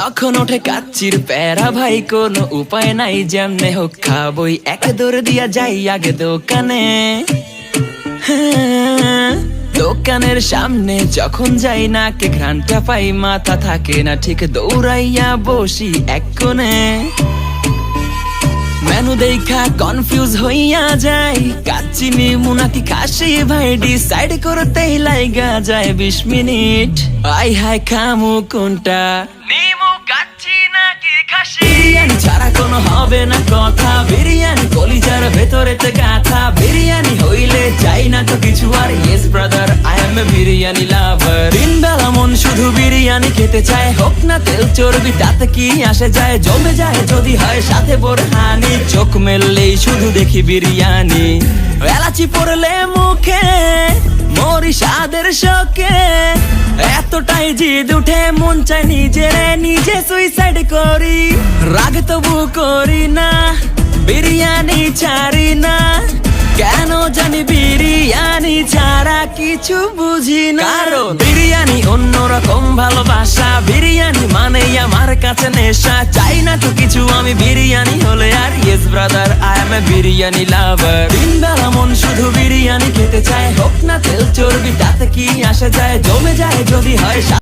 যখন ওঠে কাচ্চির প্যারা ভাই কোনো উপায় নাই, যেমনে হোক খাবই, এক দৌড় দিয়া যাই আগে দোকানে। দোকানের সামনে যখন যাই না কে ঘ্রাণটা পাই, মাথা থাকে না ঠিক, দৌড়াইয়া বসি এক কোণে। মেনু দেখা কনফিউজ হইয়া যাই, কাচ্চি নিমু নাকি খাসি ভাই ডিসাইড করতেই লাইগা যায় 20 মিনিট। আই হাই খামু কোনটা, নিমু কাচ্চি নাকি খাসি? বিরিয়ানি ছাড়া কোনো হবে না কথা, বিরিয়ানি কলিজার ভেতরেতে গাথা, বিরিয়ানি হইলে চাই না তো কিছু আর। Yes brother, I M A biryani লাভার। দিন বেলা মন শুধু বিরিয়ানি খেতে চায়, হোক না তেল চর্বি তাতে কি আসে যায়, জমে যায় যদি হয় সাথে বোরহানি। চোখ মেললেই শুধু দেখি বিরিয়ানি, এলাচি পড়লে মুখে মরি স্বাদের শোকে। এতটাই জিদ উঠে মন চাই নিজে সুইসাইড করি, রাগ তবু করি না, বিরিয়ানি ছাড়ি না। কেন জানি বিরিয়ানি ছাড়া কিছু বুঝি না, কারণ বিরিয়ানি অন্যরকম ভালোবাসা, বিরিয়ানি মানেই আমার কাছে নেশা। চাই না তো কিছু আমি বিরিয়ানি হলে আর। Yes brother, I M A biryani লাভার। দিন বেলা মন শুধু বিরিয়ানি খেতে চায়, হোক না তেল চর্বি তাতে কি আসে যায়, জমে যায় যদি হয়